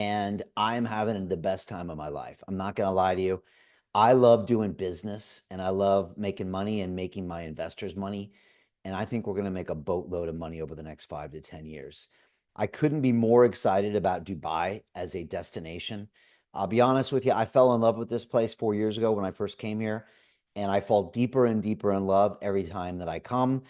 and I'm having the best time of my life. I'm not going to lie to you. I love doing business and I love making money and making my investors money. And I think we're going to make a boatload of money over the next 5 to 10 years. I couldn't be more excited about Dubai as a destination. I'll be honest with you, I fell in love with this place 4 years ago when I first came here, and I fall deeper and deeper in love every time that I come.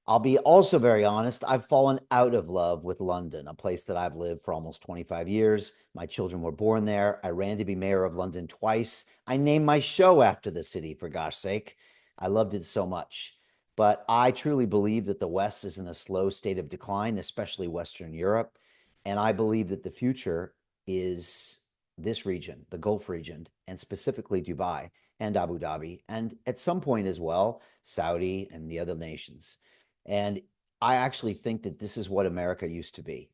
I'll be also very honest. I've fallen out of love with London, a place that I've lived for almost 25 years. My children were born there. I ran to be mayor of London twice. I named my show after the city, for gosh sake. I loved it so much. But I truly believe that the West is in a slow state of decline, especially Western Europe. And I believe that the future is this region, the Gulf region, and specifically Dubai and Abu Dhabi, and at some point as well, Saudi and the other nations. And I actually think that this is what America used to be.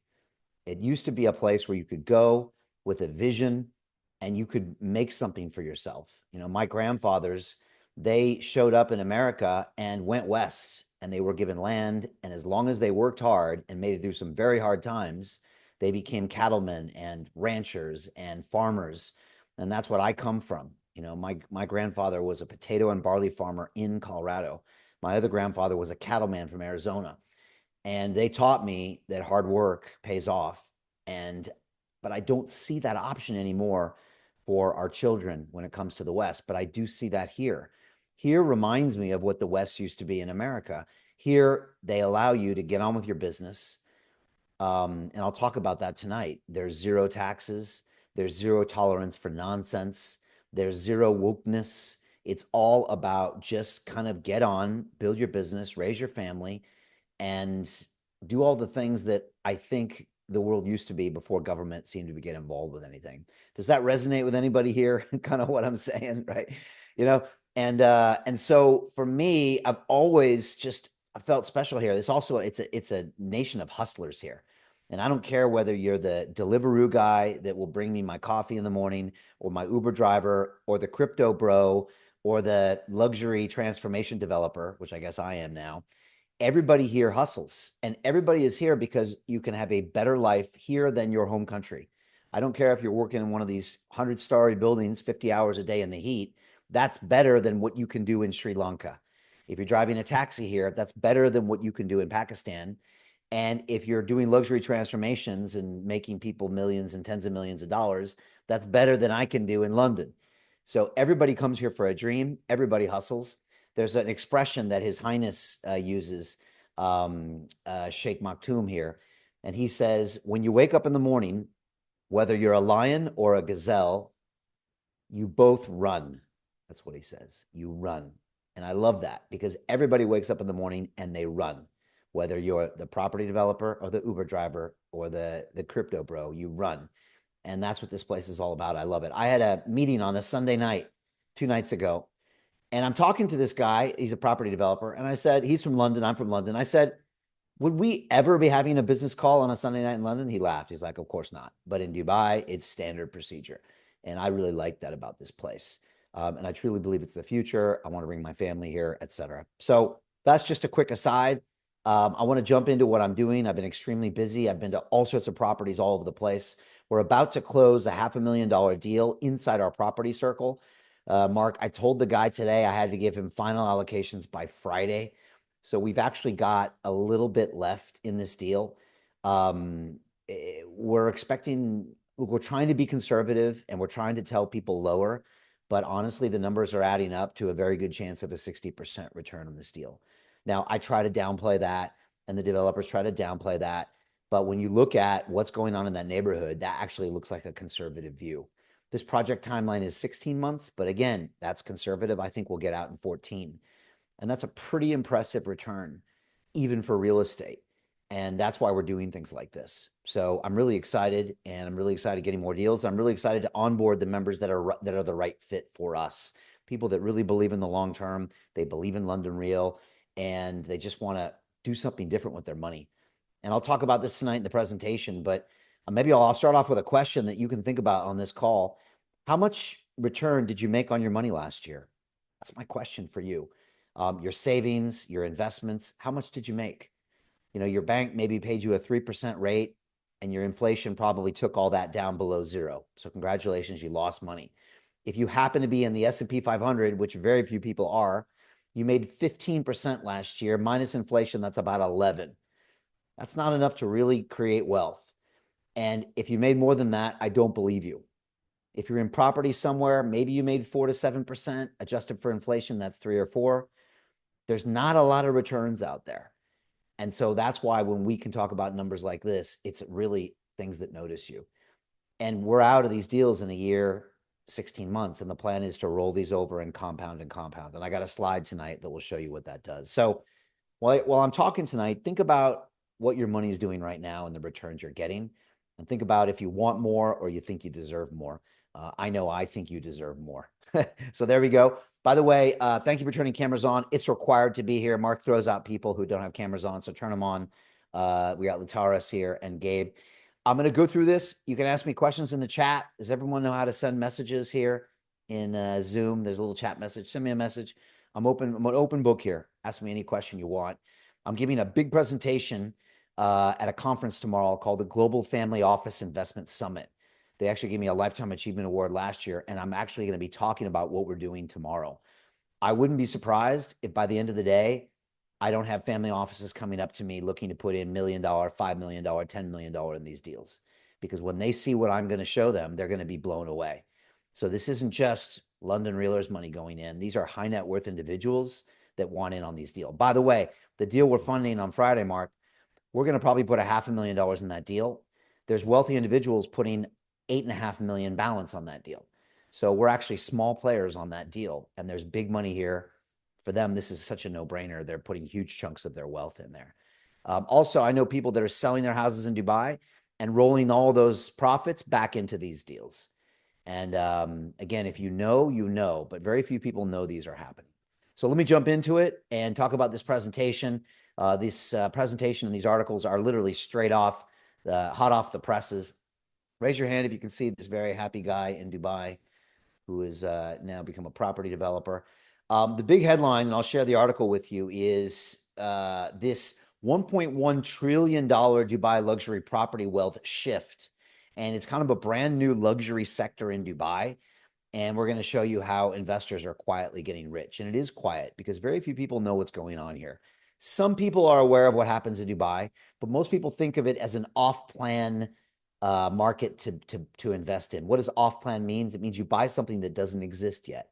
It used to be a place where you could go with a vision and you could make something for yourself. My grandfathers, they showed up in America and went west and they were given land. And as long as they worked hard and made it through some very hard times, they became cattlemen and ranchers and farmers. And that's what I come from. My grandfather was a potato and barley farmer in Colorado. My other grandfather was a cattleman from Arizona. And they taught me that hard work pays off. And but I don't see that option anymore for our children when it comes to the West. But I do see that here. Here reminds me of what the West used to be in America. Here, they allow you to get on with your business. And I'll talk about that tonight. There's zero taxes, there's zero tolerance for nonsense, there's zero wokeness. It's all about just kind of get on, build your business, raise your family, and do all the things that I think the world used to be before government seemed to get involved with anything. Does that resonate with anybody here? Kind of what I'm saying, right? You know, and so for me, I felt special here. It's a nation of hustlers here. And I don't care whether you're the Deliveroo guy that will bring me my coffee in the morning, or my Uber driver, or the crypto bro, or the luxury transformation developer, which I guess I am now. Everybody here hustles, and everybody is here because you can have a better life here than your home country. I don't care if you're working in one of these 100-story buildings 50 hours a day in the heat. That's better than what you can do in Sri Lanka. If you're driving a taxi here, that's better than what you can do in Pakistan. And if you're doing luxury transformations and making people millions and tens of millions of dollars, that's better than I can do in London. So everybody comes here for a dream. Everybody hustles. There's an expression that His Highness uses, Sheikh Maktoum here. And he says, when you wake up in the morning, whether you're a lion or a gazelle, you both run. That's what he says. You run. And I love that because everybody wakes up in the morning and they run. Whether you're the property developer or the Uber driver or the crypto bro, you run. And that's what this place is all about. I love it. I had a meeting on a Sunday night 2 nights ago, and I'm talking to this guy. He's a property developer. And I said, he's from London. I'm from London. I said, would we ever be having a business call on a Sunday night in London? He laughed. He's like, of course not. But in Dubai, it's standard procedure. And I really like that about this place. And I truly believe it's the future. I want to bring my family here, etc. So that's just a quick aside. I want to jump into what I'm doing. I've been extremely busy. I've been to all sorts of properties all over the place. We're about to close a $500,000 deal inside our property circle. Mark, I told the guy today I had to give him final allocations by Friday. So we've actually got a little bit left in this deal. We're trying to be conservative and we're trying to tell people lower, but honestly, the numbers are adding up to a very good chance of a 60% return on this deal. Now, I try to downplay that, and the developers try to downplay that. But when you look at what's going on in that neighborhood, that actually looks like a conservative view. This project timeline is 16 months, but again, that's conservative. I think we'll get out in 14. And that's a pretty impressive return, even for real estate. And that's why we're doing things like this. So I'm really excited, and I'm really excited getting more deals. I'm really excited to onboard the members that are the right fit for us. People that really believe in the long term, they believe in London Real, and they just want to do something different with their money. And I'll talk about this tonight in the presentation, but maybe I'll start off with a question that you can think about on this call. How much return did you make on your money last year? That's my question for you. Your savings, your investments, how much did you make? Your bank maybe paid you a 3% rate. and your inflation probably took all that down below zero. So congratulations, you lost money. If you happen to be in the S&P 500, which very few people are, you made 15% last year, minus inflation, that's about 11. That's not enough to really create wealth. And if you made more than that, I don't believe you. If you're in property somewhere, maybe you made 4 to 7%, adjusted for inflation, that's 3 or 4. There's not a lot of returns out there. And so that's why when we can talk about numbers like this, it's really things that notice you. And we're out of these deals in a year, 16 months. And the plan is to roll these over and compound and compound. And I got a slide tonight that will show you what that does. So while I'm talking tonight, think about what your money is doing right now and the returns you're getting. And think about if you want more or you think you deserve more. I know I think you deserve more. So there we go. By the way, thank you for turning cameras on. It's required to be here. Mark throws out people who don't have cameras on, so turn them on. We got Lataris here and Gabe. I'm going to go through this. You can ask me questions in the chat. Does everyone know how to send messages here in Zoom? There's a little chat message. Send me a message. I'm open. I'm an open book here. Ask me any question you want. I'm giving a big presentation at a conference tomorrow called the Global Family Office Investment Summit. They actually gave me a Lifetime Achievement Award last year, and I'm actually going to be talking about what we're doing tomorrow. I wouldn't be surprised if by the end of the day, I don't have family offices coming up to me looking to put in $1 million, $5 million, $10 million in these deals. Because when they see what I'm going to show them, they're going to be blown away. So this isn't just London realtors money going in. These are high net worth individuals that want in on these deals. By the way, the deal we're funding on Friday, Mark, we're going to probably put $500,000 in that deal. There's wealthy individuals putting 8.5 million balance on that deal. So we're actually small players on that deal, and there's big money here. For them, this is such a no-brainer. They're putting huge chunks of their wealth in there. Also, I know people that are selling their houses in Dubai and rolling all those profits back into these deals. And again, if you know, but very few people know these are happening. So let me jump into it and talk about this presentation. This presentation and these articles are literally straight off, hot off the presses. Raise your hand if you can see this very happy guy in Dubai who has now become a property developer. The big headline, and I'll share the article with you, is this $1.1 trillion Dubai luxury property wealth shift. And it's kind of a brand new luxury sector in Dubai. And we're going to show you how investors are quietly getting rich. And it is quiet because very few people know what's going on here. Some people are aware of what happens in Dubai, but most people think of it as an off-plan market to invest in. What does off-plan means? It means you buy something that doesn't exist yet.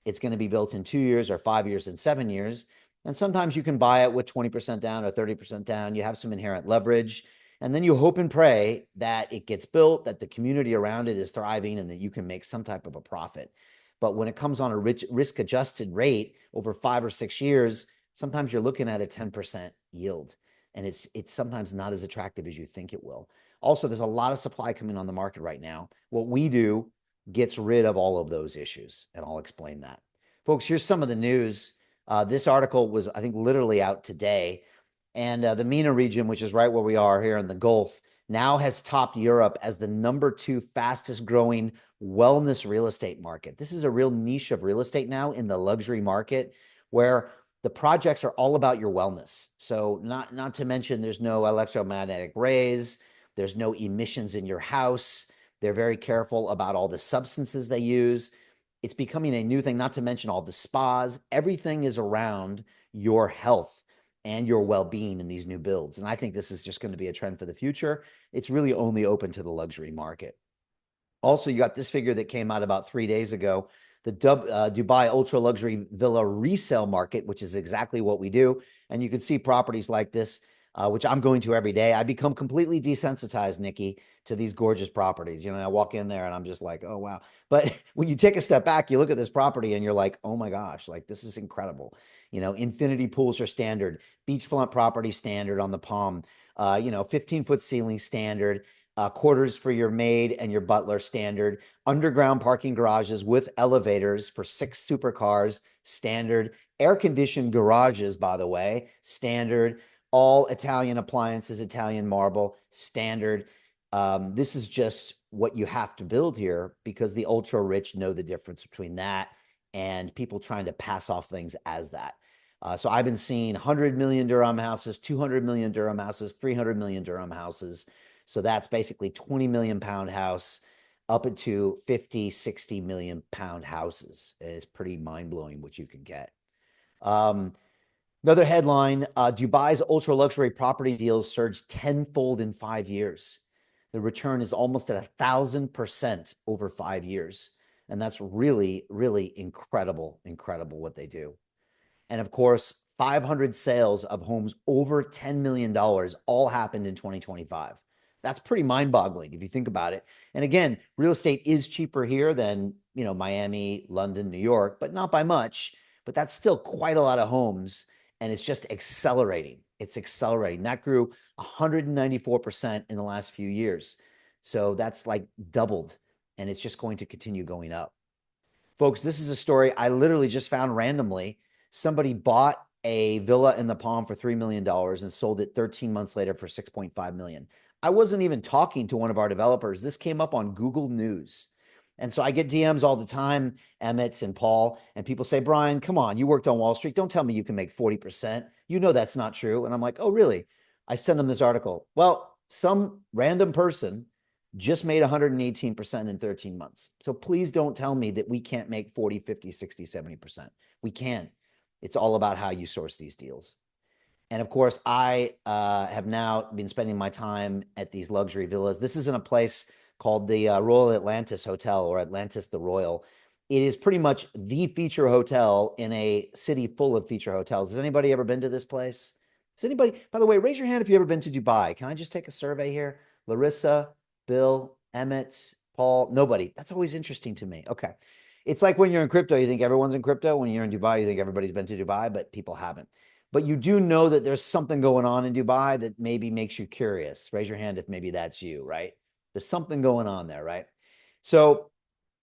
It's going to be built in 2 years or 5 years and 7 years. And sometimes you can buy it with 20% down or 30% down. You have some inherent leverage. And then you hope and pray that it gets built, that the community around it is thriving, and that you can make some type of a profit. But when it comes on a risk-adjusted rate over 5 or 6 years, sometimes you're looking at a 10% yield. And it's sometimes not as attractive as you think it will. Also, there's a lot of supply coming on the market right now. What we do gets rid of all of those issues, and I'll explain that. Folks, here's some of the news. This article was, I think, literally out today. And the MENA region, which is right where we are here in the Gulf, now has topped Europe as the #2 fastest growing wellness real estate market. This is a real niche of real estate now in the luxury market where the projects are all about your wellness. So not to mention there's no electromagnetic rays, there's no emissions in your house. They're very careful about all the substances they use. It's becoming a new thing, not to mention all the spas. Everything is around your health and your well-being in these new builds. And I think this is just going to be a trend for the future. It's really only open to the luxury market. Also, you got this figure that came out about 3 days ago, the Dubai ultra luxury villa resale market, which is exactly what we do. And you can see properties like this, which I'm going to every day. I become completely desensitized, Nikki, to these gorgeous properties. You know, I walk in there and I'm just like, oh, wow. But when you take a step back, you look at this property and you're like, oh my gosh, like this is incredible. You know, infinity pools are standard, beachfront property standard on the Palm, 15-foot ceiling standard, quarters for your maid and your butler standard, underground parking garages with elevators for 6 supercars standard, air-conditioned garages, by the way, standard, all Italian appliances, Italian marble, standard. This is just what you have to build here because the ultra rich know the difference between that and people trying to pass off things as that. So I've been seeing 100 million dirham houses, 200 million dirham houses, 300 million dirham houses. So that's basically 20 million pound house up into 50, 60 million pound houses. It's pretty mind blowing what you can get. Um, Another headline, Dubai's ultra luxury property deals surged tenfold in 5 years. The return is almost at 1,000% over 5 years. And that's really, really incredible, incredible what they do. And of course, 500 sales of homes over $10 million all happened in 2025. That's pretty mind-boggling if you think about it. And again, real estate is cheaper here than, Miami, London, New York, but not by much. But that's still quite a lot of homes, and it's just accelerating. It's accelerating. That grew 194% in the last few years. So that's like doubled, and it's just going to continue going up. Folks, this is a story I literally just found randomly. Somebody bought a villa in the Palm for $3 million and sold it 13 months later for 6.5 million. I wasn't even talking to one of our developers. This came up on Google News. And so I get DMs all the time, Emmett and Paul, and people say, Brian, come on, you worked on Wall Street. Don't tell me you can make 40%. You know that's not true. And I'm like, oh, really? I send them this article. Well, some random person just made 118% in 13 months. So please don't tell me that we can't make 40, 50, 60, 70%. We can. It's all about how you source these deals. And of course, I have now been spending my time at these luxury villas. This is in a place called the Royal Atlantis Hotel, or Atlantis the Royal. It is pretty much the feature hotel in a city full of feature hotels. Has anybody ever been to this place? Has anybody, by the way, raise your hand if you've ever been to Dubai. Can I just take a survey here? Larissa, Bill, Emmett, Paul, nobody. That's always interesting to me. Okay. It's like when you're in crypto, you think everyone's in crypto. When you're in Dubai, you think everybody's been to Dubai, but people haven't. But you do know that there's something going on in Dubai that maybe makes you curious. Raise your hand if maybe that's you, right? There's something going on there, right? So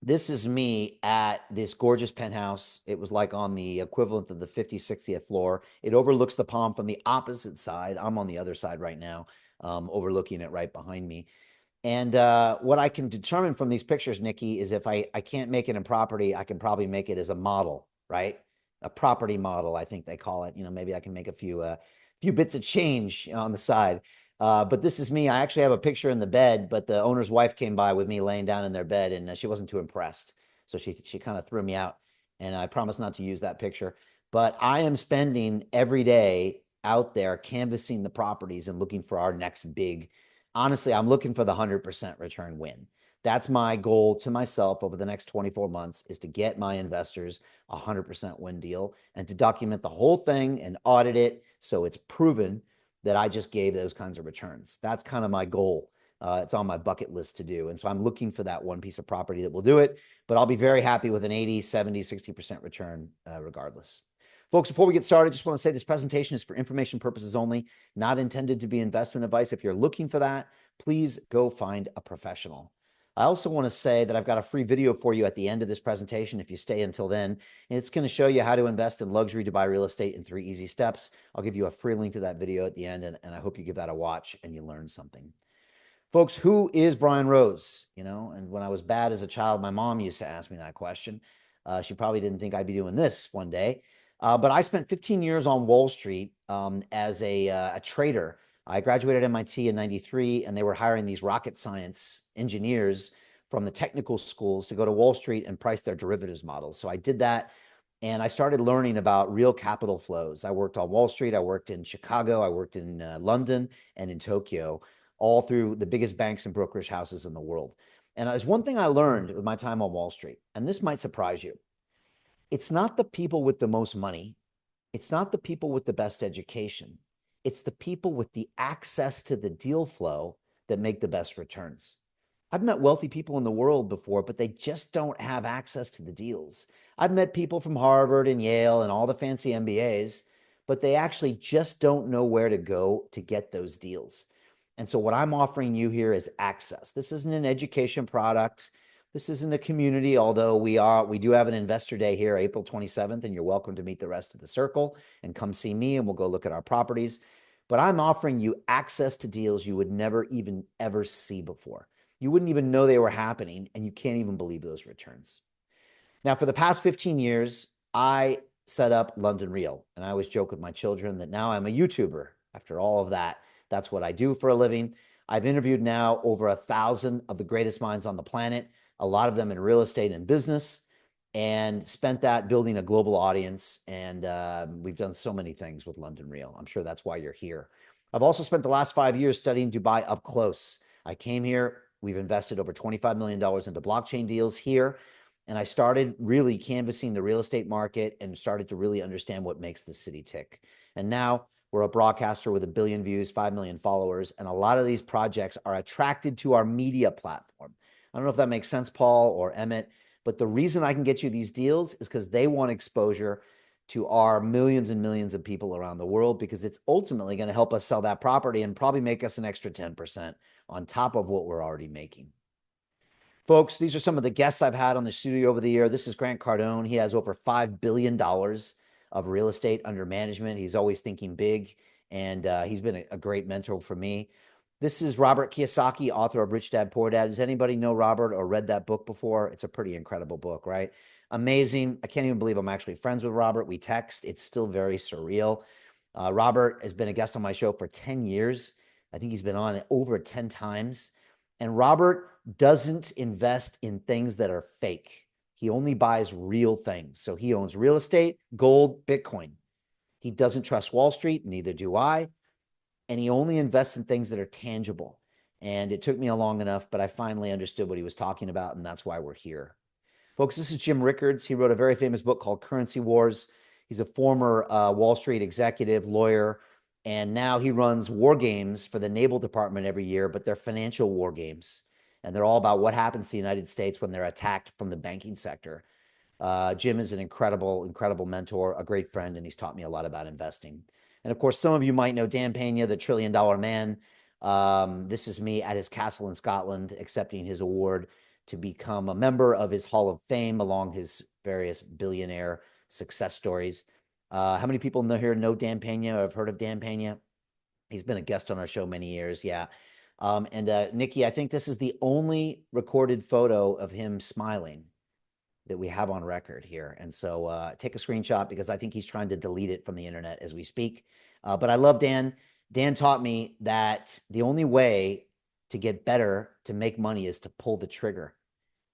this is me at this gorgeous penthouse. It was like on the equivalent of the 50th, 60th floor. It overlooks the Palm from the opposite side. I'm on the other side right now, overlooking it right behind me. And what I can determine from these pictures, Nikki, is if I can't make it in property, I can probably make it as a model, right? A property model, I think they call it. Maybe I can make a few bits of change on the side. But this is me. I actually have a picture in the bed, but the owner's wife came by with me laying down in their bed, and she wasn't too impressed. So she kind of threw me out, and I promised not to use that picture. But I am spending every day out there canvassing the properties and looking for our next big. Honestly, I'm looking for the 100% return win. That's my goal to myself over the next 24 months, is to get my investors a 100% win deal and to document the whole thing and audit it so it's proven that I just gave those kinds of returns. That's kind of my goal. It's on my bucket list to do. And so I'm looking for that one piece of property that will do it, but I'll be very happy with an 80, 70, 60% return regardless. Folks, before we get started, I just want to say this presentation is for information purposes only, not intended to be investment advice. If you're looking for that, please go find a professional. I also want to say that I've got a free video for you at the end of this presentation if you stay until then. And it's going to show you how to invest in luxury Dubai real estate in 3 easy steps. I'll give you a free link to that video at the end, and I hope you give that a watch and you learn something. Folks, who is Brian Rose? And when I was bad as a child, my mom used to ask me that question. She probably didn't think I'd be doing this one day. But I spent 15 years on Wall Street as a trader. I graduated MIT in 93, and they were hiring these rocket science engineers from the technical schools to go to Wall Street and price their derivatives models. So I did that, and I started learning about real capital flows. I worked on Wall Street. I worked in Chicago. I worked in London and in Tokyo, all through the biggest banks and brokerage houses in the world. And there's one thing I learned with my time on Wall Street, and this might surprise you. It's not the people with the most money. It's not the people with the best education. It's the people with the access to the deal flow that make the best returns. I've met wealthy people in the world before, but they just don't have access to the deals. I've met people from Harvard and Yale and all the fancy MBAs, but they actually just don't know where to go to get those deals. And so what I'm offering you here is access. This isn't an education product. This isn't a community, although we do have an investor day here, April 27th, and you're welcome to meet the rest of the circle and come see me, and we'll go look at our properties. But I'm offering you access to deals you would never even ever see before. You wouldn't even know they were happening, and you can't even believe those returns. Now, for the past 15 years, I set up London Real, and I always joke with my children that now I'm a YouTuber. After all of that, that's what I do for a living. I've interviewed now over 1,000 of the greatest minds on the planet, a lot of them in real estate and business, and spent that building a global audience. And we've done so many things with London Real. I'm sure that's why you're here. I've also spent the last 5 years studying Dubai up close. I came here. We've invested over $25 million into blockchain deals here. And I started really canvassing the real estate market and started to really understand what makes the city tick. And now we're a broadcaster with 1 billion views, 5 million followers, and a lot of these projects are attracted to our media platform. I don't know if that makes sense, Paul or Emmett, but the reason I can get you these deals is because they want exposure to our millions and millions of people around the world, because it's ultimately going to help us sell that property and probably make us an extra 10% on top of what we're already making. Folks, these are some of the guests I've had on the studio over the year. This is Grant Cardone. He has over $5 billion of real estate under management. He's always thinking big, and he's been a great mentor for me. This is Robert Kiyosaki, author of Rich Dad, Poor Dad. Does anybody know Robert or read that book before? It's a pretty incredible book, right? Amazing. I can't even believe I'm actually friends with Robert. We text. It's still very surreal. Robert has been a guest on my show for 10 years. I think he's been on it over 10 times. And Robert doesn't invest in things that are fake. He only buys real things. So he owns real estate, gold, Bitcoin. He doesn't trust Wall Street, neither do I. And he only invests in things that are tangible. And it took me long enough, but I finally understood what he was talking about, and that's why we're here. Folks, this is Jim Rickards. He wrote a very famous book called Currency Wars. He's a former Wall Street executive, lawyer, and now he runs war games for the Naval Department every year, but they're financial war games. And they're all about what happens to the United States when they're attacked from the banking sector. Jim is an incredible, incredible mentor, a great friend, and he's taught me a lot about investing. And of course, some of you might know Dan Pena, the $1 trillion man. This is me at his castle in Scotland, accepting his award to become a member of his Hall of Fame along his various billionaire success stories. How many people here know Dan Pena or have heard of Dan Pena? He's been a guest on our show many years. Yeah. Nikki, I think this is the only recorded photo of him smiling that we have on record here. And so take a screenshot, because I think he's trying to delete it from the internet as we speak. But I love Dan. Dan taught me that the only way to get better, to make money, is to pull the trigger.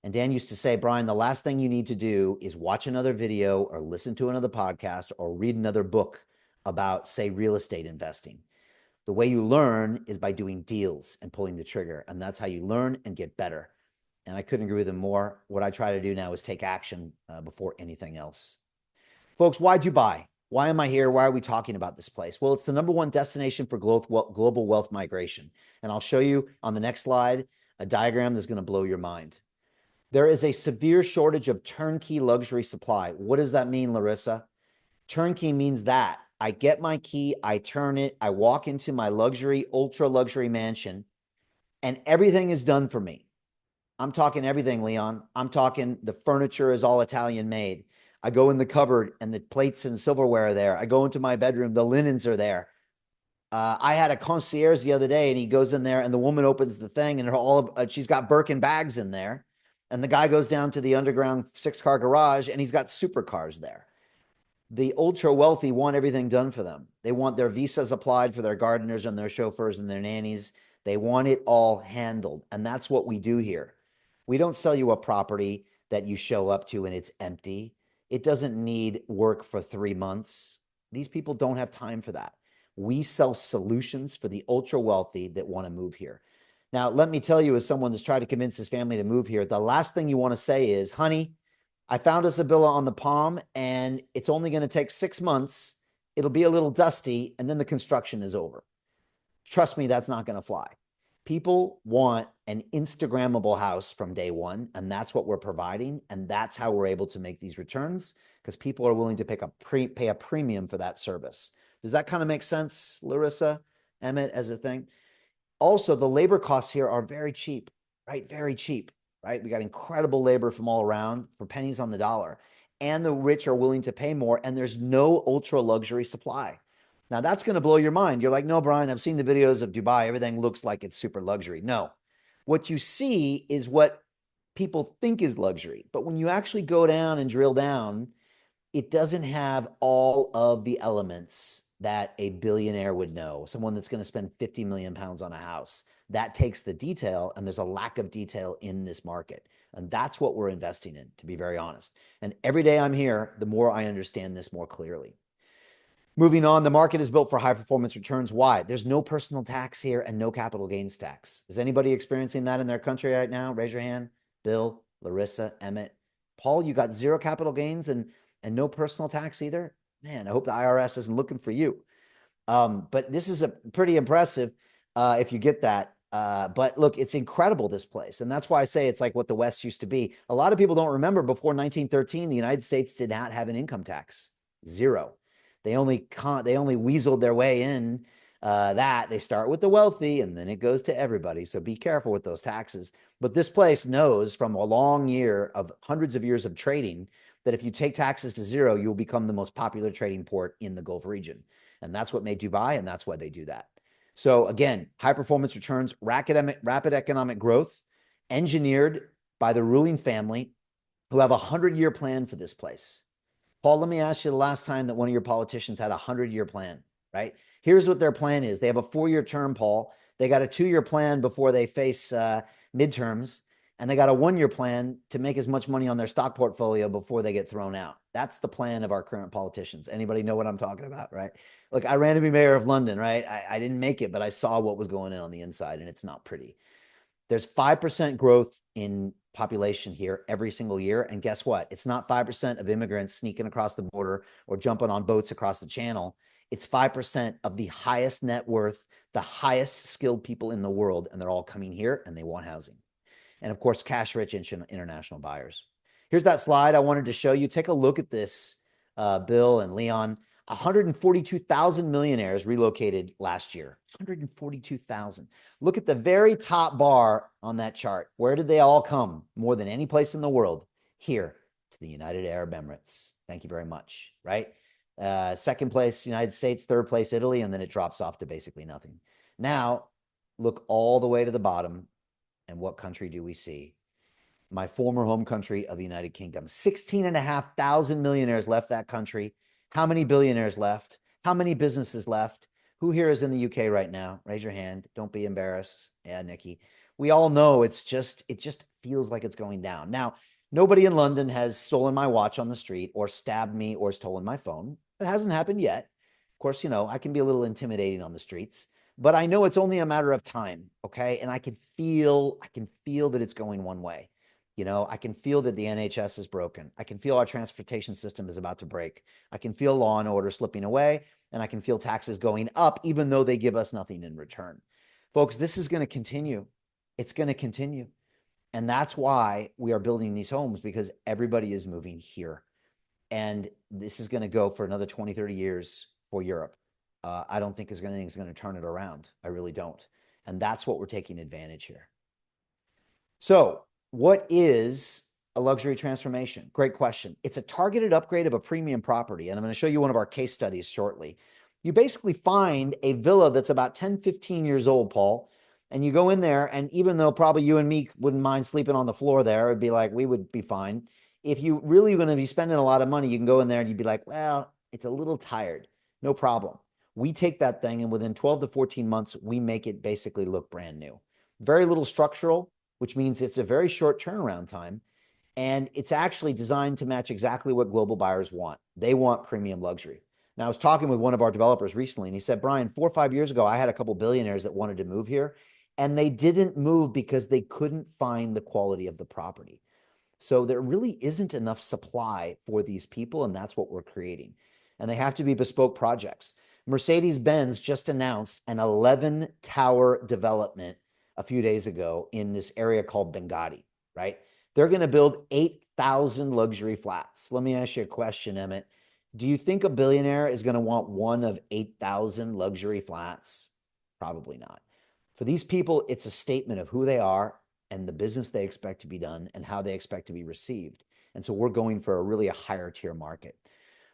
And Dan used to say, Brian, the last thing you need to do is watch another video or listen to another podcast or read another book about, say, real estate investing. The way you learn is by doing deals and pulling the trigger. And that's how you learn and get better. And I couldn't agree with him more. What I try to do now is take action before anything else. Folks, why Dubai? Why am I here? Why are we talking about this place? Well, it's the #1 destination for global wealth migration. And I'll show you on the next slide a diagram that's going to blow your mind. There is a severe shortage of turnkey luxury supply. What does that mean, Larissa? Turnkey means that I get my key, I turn it, I walk into my luxury, ultra luxury mansion, and everything is done for me. I'm talking everything, Leon. I'm talking the furniture is all Italian made. I go in the cupboard and the plates and silverware are there. I go into my bedroom, the linens are there. I had a concierge the other day, and he goes in there, and the woman opens the thing, and she's got Birkin bags in there. And the guy goes down to the underground 6-car garage, and he's got supercars there. The ultra wealthy want everything done for them. They want their visas applied for their gardeners and their chauffeurs and their nannies. They want it all handled. And that's what we do here. We don't sell you a property that you show up to and it's empty. It doesn't need work for 3 months. These people don't have time for that. We sell solutions for the ultra wealthy that want to move here. Now, let me tell you, as someone that's tried to convince his family to move here, the last thing you want to say is, honey, I found us a villa on the Palm, and it's only going to take 6 months. It'll be a little dusty, and then the construction is over. Trust me, that's not going to fly. People want an Instagrammable house from day one, and that's what we're providing, and that's how we're able to make these returns, because people are willing to pay a premium for that service. Does that kind of make sense, Larissa, Emmett, as a thing? Also, the labor costs here are very cheap, right? Very cheap, right? We got incredible labor from all around for pennies on the dollar, and the rich are willing to pay more, and there's no ultra luxury supply. Now, that's going to blow your mind. You're like, no, Brian, I've seen the videos of Dubai. Everything looks like it's super luxury. No, what you see is what people think is luxury. But when you actually go down and drill down, it doesn't have all of the elements that a billionaire would know, someone that's going to spend 50 million pounds on a house. that takes the detail, and there's a lack of detail in this market. And that's what we're investing in, to be very honest. And every day I'm here, the more I understand this more clearly. Moving on, the market is built for high performance returns. Why? There's no personal tax here and no capital gains tax. Is anybody experiencing that in their country right now? Raise your hand. Bill, Larissa, Emmett, Paul, you got zero capital gains and no personal tax either? Man, I hope the IRS isn't looking for you. But this is a pretty impressive if you get that. But look, it's incredible, this place. And that's why I say it's like what the West used to be. A lot of people don't remember before 1913, the United States did not have an income tax. Zero. They only weaseled their way in that. They start with the wealthy and then it goes to everybody. So be careful with those taxes. But this place knows from a long year of hundreds of years of trading that if you take taxes to zero, you'll become the most popular trading port in the Gulf region. And that's what made Dubai, and that's why they do that. So again, high performance returns, rapid economic growth, engineered by the ruling family who have a 100-year plan for this place. Paul, let me ask you the last time that one of your politicians had a 100-year plan, right? Here's what their plan is. They have a 4-year term, Paul. They got a 2-year plan before they face midterms, and they got a 1-year plan to make as much money on their stock portfolio before they get thrown out. That's the plan of our current politicians. Anybody know what I'm talking about, right? Look, I ran to be mayor of London, right? I didn't make it, but I saw what was going on the inside, and it's not pretty. There's 5% growth in population here every single year. And guess what? It's not 5% of immigrants sneaking across the border or jumping on boats across the channel. It's 5% of the highest net worth, the highest skilled people in the world. And they're all coming here and they want housing. And of course, cash rich international buyers. Here's that slide I wanted to show you. Take a look at this, Bill and Leon. 142,000 millionaires relocated last year. 142,000. Look at the very top bar on that chart. Where did they all come? More than any place in the world. Here, to the United Arab Emirates. Thank you very much, right? Second place, United States. Third place, Italy. And then it drops off to basically nothing. Now, look all the way to the bottom. And what country do we see? My former home country of the United Kingdom. 16,500 millionaires left that country. How many billionaires left? How many businesses left? Who here is in the UK right now? Raise your hand. Don't be embarrassed. Yeah, Nikki. We all know it just feels like it's going down. Now, nobody in London has stolen my watch on the street or stabbed me or stolen my phone. It hasn't happened yet. Of course, I can be a little intimidating on the streets, but I know it's only a matter of time, okay? And I can feel that it's going one way. I can feel that the NHS is broken. I can feel our transportation system is about to break. I can feel law and order slipping away, and I can feel taxes going up, even though they give us nothing in return. Folks, this is going to continue. It's going to continue. And that's why we are building these homes, because everybody is moving here. And this is going to go for another 20, 30 years for Europe. I don't think anything's going to turn it around. I really don't. And that's what we're taking advantage here. So, what is a luxury transformation? Great question. It's a targeted upgrade of a premium property. And I'm going to show you one of our case studies shortly. You basically find a villa that's about 10, 15 years old, Paul, and you go in there, and even though probably you and me wouldn't mind sleeping on the floor there, it'd be like, we would be fine. If you really going to be spending a lot of money, you can go in there and you'd be like, well, it's a little tired. No problem. We take that thing, and within 12 to 14 months, we make it basically look brand new. Very little structural, which means it's a very short turnaround time. And it's actually designed to match exactly what global buyers want. They want premium luxury. Now, I was talking with one of our developers recently, and he said, Brian, 4 or 5 years ago, I had a couple billionaires that wanted to move here, and they didn't move because they couldn't find the quality of the property. So there really isn't enough supply for these people, and that's what we're creating. And they have to be bespoke projects. Mercedes-Benz just announced an 11-tower development a few days ago in this area called Benghazi, right? They're going to build 8,000 luxury flats. Let me ask you a question, Emmett. Do you think a billionaire is going to want one of 8,000 luxury flats? Probably not. For these people, it's a statement of who they are and the business they expect to be done and how they expect to be received. And so we're going for a higher tier market.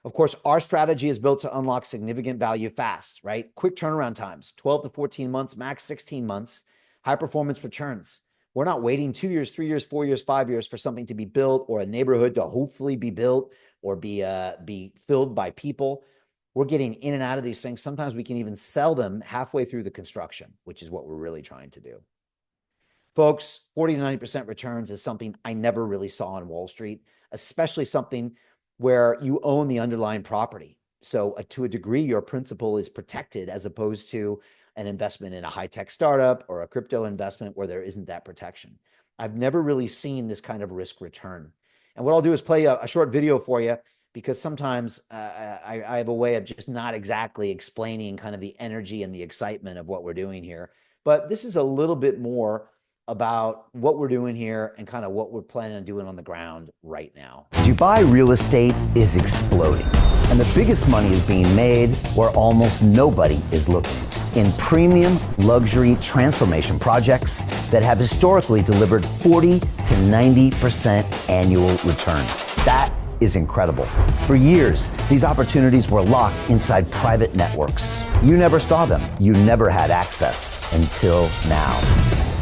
Of course, our strategy is built to unlock significant value fast, right? Quick turnaround times, 12 to 14 months, max 16 months. High performance returns. We're not waiting 2 years, 3 years, 4 years, 5 years for something to be built or a neighborhood to hopefully be built or be filled by people. We're getting in and out of these things. Sometimes we can even sell them halfway through the construction, which is what we're really trying to do. Folks, 40 to 90% returns is something I never really saw on Wall Street, especially something where you own the underlying property. So to a degree, your principal is protected as opposed to an investment in a high-tech startup or a crypto investment where there isn't that protection. I've never really seen this kind of risk return. And what I'll do is play a short video for you because sometimes I have a way of just not exactly explaining kind of the energy and the excitement of what we're doing here. But this is a little bit more about what we're doing here and kind of what we're planning on doing on the ground right now. Dubai real estate is exploding, and the biggest money is being made where almost nobody is looking, in premium luxury transformation projects that have historically delivered 40 to 90% annual returns. That is incredible. For years, these opportunities were locked inside private networks. You never saw them. You never had access until now.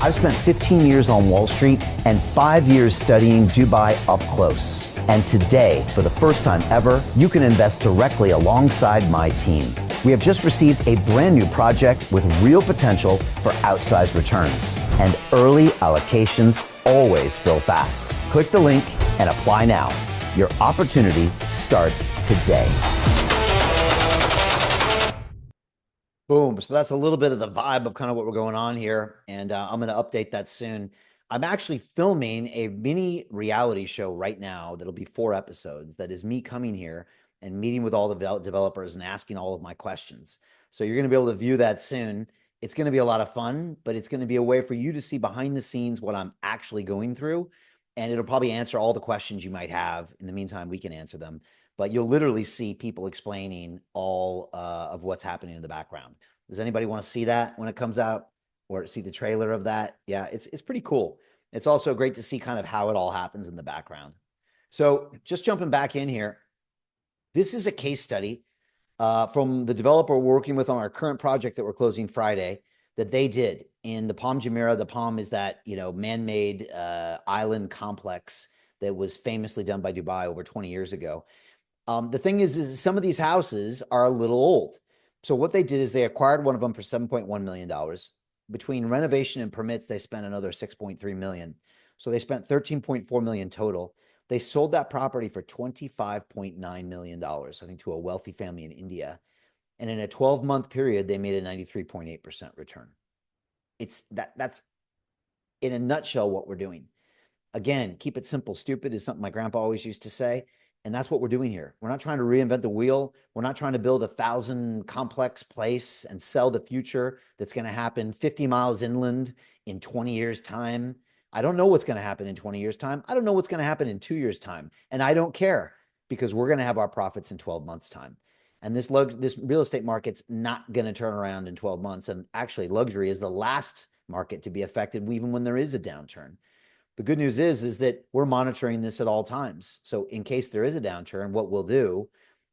I've spent 15 years on Wall Street and 5 years studying Dubai up close. And today, for the first time ever, you can invest directly alongside my team. We have just received a brand new project with real potential for outsized returns. And early allocations always fill fast. Click the link and apply now. Your opportunity starts today. Boom. So that's a little bit of the vibe of kind of what we're going on here. And I'm going to update that soon. I'm actually filming a mini reality show right now that'll be 4 episodes. That is me coming here and meeting with all the developers and asking all of my questions. So you're going to be able to view that soon. It's going to be a lot of fun, but it's going to be a way for you to see behind the scenes what I'm actually going through. And it'll probably answer all the questions you might have. In the meantime, we can answer them. But you'll literally see people explaining all of what's happening in the background. Does anybody want to see that when it comes out or see the trailer of that? Yeah, it's pretty cool. It's also great to see kind of how it all happens in the background. So just jumping back in here, this is a case study from the developer we're working with on our current project that we're closing Friday that they did in the Palm Jumeirah. The Palm is that, man-made island complex that was famously done by Dubai over 20 years ago. The thing is some of these houses are a little old. So what they did is they acquired one of them for $7.1 million. Between renovation and permits, they spent another $6.3 million. So they spent $13.4 million total. They sold that property for $25.9 million, I think, to a wealthy family in India. And in a 12-month period, they made a 93.8% return. That's in a nutshell what we're doing. Again, keep it simple. Stupid is something my grandpa always used to say. And that's what we're doing here. We're not trying to reinvent the wheel. We're not trying to build 1,000 complex place and sell the future that's going to happen 50 miles inland in 20 years' time. I don't know what's going to happen in 20 years' time. I don't know what's going to happen in 2 years' time. And I don't care because we're going to have our profits in 12 months' time. And this real estate market's not going to turn around in 12 months. And actually, luxury is the last market to be affected even when there is a downturn. The good news is that we're monitoring this at all times. So in case there is a downturn, what we'll do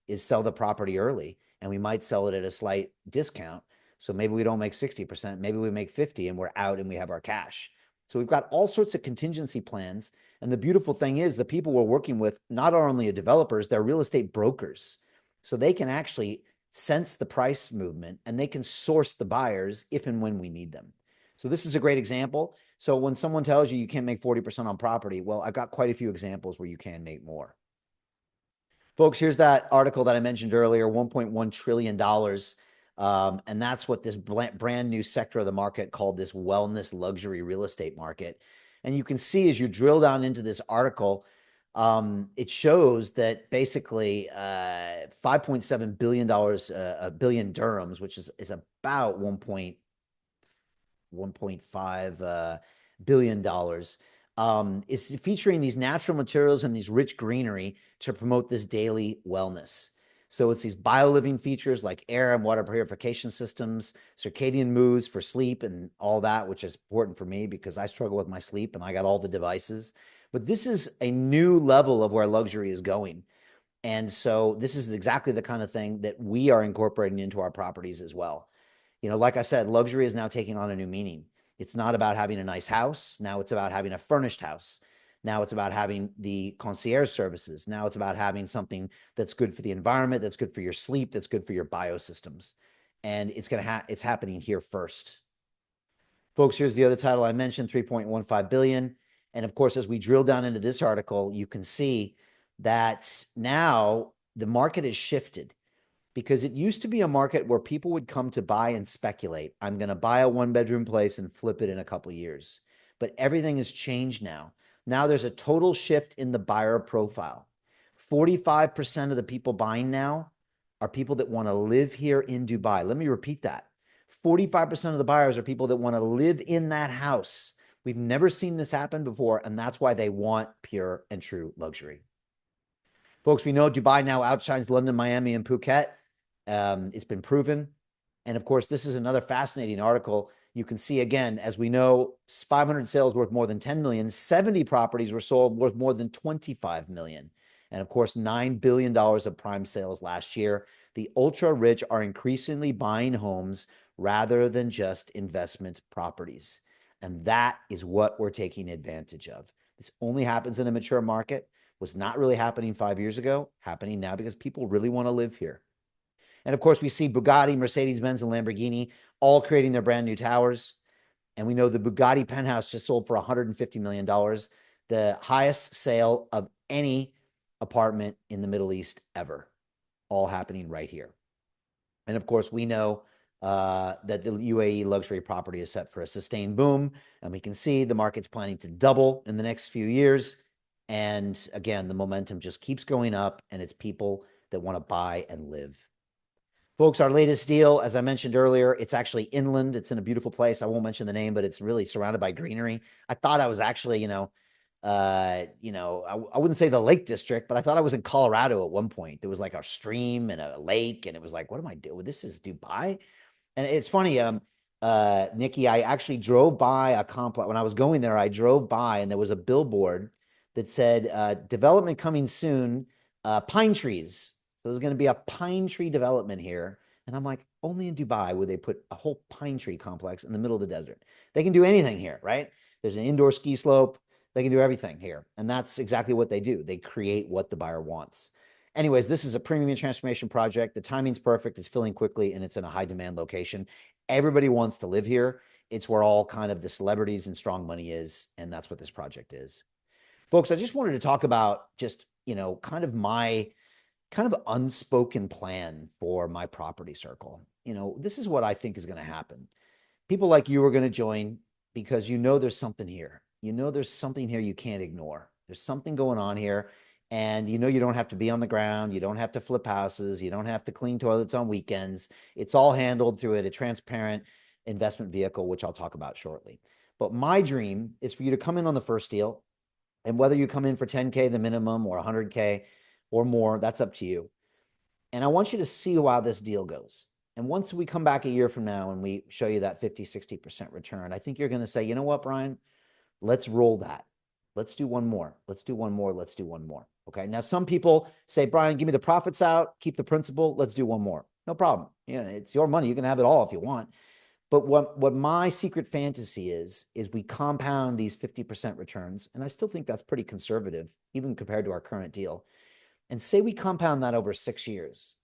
is sell the property early, and we might sell it at a slight discount. So maybe we don't make 60%, maybe we make 50 and we're out and we have our cash. So we've got all sorts of contingency plans. And the beautiful thing is the people we're working with, not only are developers, they're real estate brokers. So they can actually sense the price movement and they can source the buyers if and when we need them. So this is a great example. So when someone tells you you can't make 40% on property, well, I've got quite a few examples where you can make more. Folks, here's that article that I mentioned earlier, $1.1 trillion. And that's what this brand new sector of the market called this wellness luxury real estate market. And you can see as you drill down into this article, it shows that basically $5.7 billion, billion dirhams, which is about $1.5 billion, is featuring these natural materials and these rich greenery to promote this daily wellness. So it's these bio-living features like air and water purification systems, circadian moves for sleep and all that, which is important for me because I struggle with my sleep and I got all the devices. But this is a new level of where luxury is going. And so this is exactly the kind of thing that we are incorporating into our properties as well. Like I said, luxury is now taking on a new meaning. It's not about having a nice house. Now it's about having a furnished house. Now it's about having the concierge services. Now it's about having something that's good for the environment, that's good for your sleep, that's good for your biosystems. And it's happening here first. Folks, here's the other title I mentioned, 3.15 billion. And of course, as we drill down into this article, you can see that now the market has shifted, because it used to be a market where people would come to buy and speculate. I'm going to buy a one-bedroom place and flip it in a couple of years. But everything has changed now. Now there's a total shift in the buyer profile. 45% of the people buying now are people that want to live here in Dubai. Let me repeat that. 45% of the buyers are people that want to live in that house. We've never seen this happen before, and that's why they want pure and true luxury. Folks, we know Dubai now outshines London, Miami, and Phuket. It's been proven. And of course, this is another fascinating article. You can see, again, as we know, 500 sales worth more than 10 million, 70 properties were sold worth more than 25 million. And of course, $9 billion of prime sales last year. The ultra rich are increasingly buying homes rather than just investment properties. And that is what we're taking advantage of. This only happens in a mature market. Was not really happening 5 years ago, happening now because people really want to live here. And of course, we see Bugatti, Mercedes-Benz, and Lamborghini all creating their brand new towers. And we know the Bugatti penthouse just sold for $150 million, the highest sale of any apartment in the Middle East ever, all happening right here. And of course, we know that the UAE luxury property is set for a sustained boom. And we can see the market's planning to double in the next few years. And again, the momentum just keeps going up, and it's people that want to buy and live. Folks, our latest deal, as I mentioned earlier, it's actually inland. It's in a beautiful place. I won't mention the name, but it's really surrounded by greenery. I thought I was actually, I wouldn't say the Lake District, but I thought I was in Colorado at one point. There was like a stream and a lake, and it was like, what am I doing? This is Dubai. And it's funny, Nikki, I actually drove by a complex. When I was going there, I drove by and there was a billboard that said, development coming soon, pine trees. So there's going to be a pine tree development here. And I'm like, only in Dubai would they put a whole pine tree complex in the middle of the desert. They can do anything here, right? There's an indoor ski slope. They can do everything here. And that's exactly what they do. They create what the buyer wants. Anyways, this is a premium transformation project. The timing's perfect. It's filling quickly, and it's in a high demand location. Everybody wants to live here. It's where all kind of the celebrities and strong money is. And that's what this project is. Folks, I just wanted to talk about just, kind of my kind of unspoken plan for my property circle. This is what I think is going to happen. People like you are going to join because there's something here. There's something here you can't ignore. There's something going on here. And you don't have to be on the ground. You don't have to flip houses. You don't have to clean toilets on weekends. It's all handled through a transparent investment vehicle, which I'll talk about shortly. But my dream is for you to come in on the first deal. And whether you come in for 10K, the minimum, or 100K or more, that's up to you. And I want you to see how this deal goes. And once we come back a year from now and we show you that 50, 60% return, I think you're going to say, you know what, Brian, let's roll that. Let's do one more. Let's do one more. Let's do one more. Okay. Now, some people say, Brian, give me the profits out, keep the principal. Let's do one more. No problem. It's your money. You can have it all if you want. But what my secret fantasy is we compound these 50% returns. And I still think that's pretty conservative, even compared to our current deal. And say we compound that over 6 years.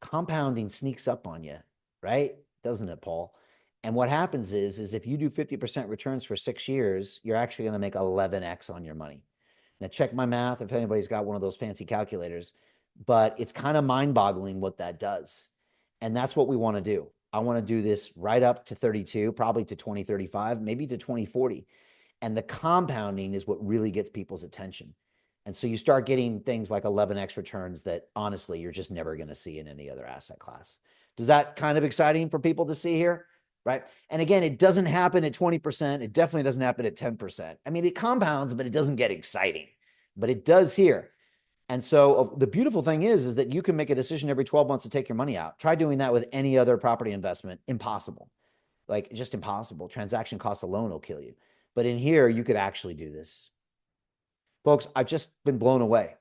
Compounding sneaks up on you, right? Doesn't it, Paul? And what happens is if you do 50% returns for 6 years, you're actually going to make 11x on your money. Now, check my math if anybody's got one of those fancy calculators, but it's kind of mind-boggling what that does. And that's what we want to do. I want to do this right up to 32, probably to 2035, maybe to 2040. And the compounding is what really gets people's attention. And so you start getting things like 11x returns that honestly, you're just never going to see in any other asset class. Does that kind of exciting for people to see here? Right. And again, it doesn't happen at 20%. It definitely doesn't happen at 10%. I mean, it compounds, but it doesn't get exciting, but it does here. And so the beautiful thing is that you can make a decision every 12 months to take your money out. Try doing that with any other property investment. Impossible. Like just impossible. Transaction costs alone will kill you. But in here, you could actually do this. Folks, I've just been blown away.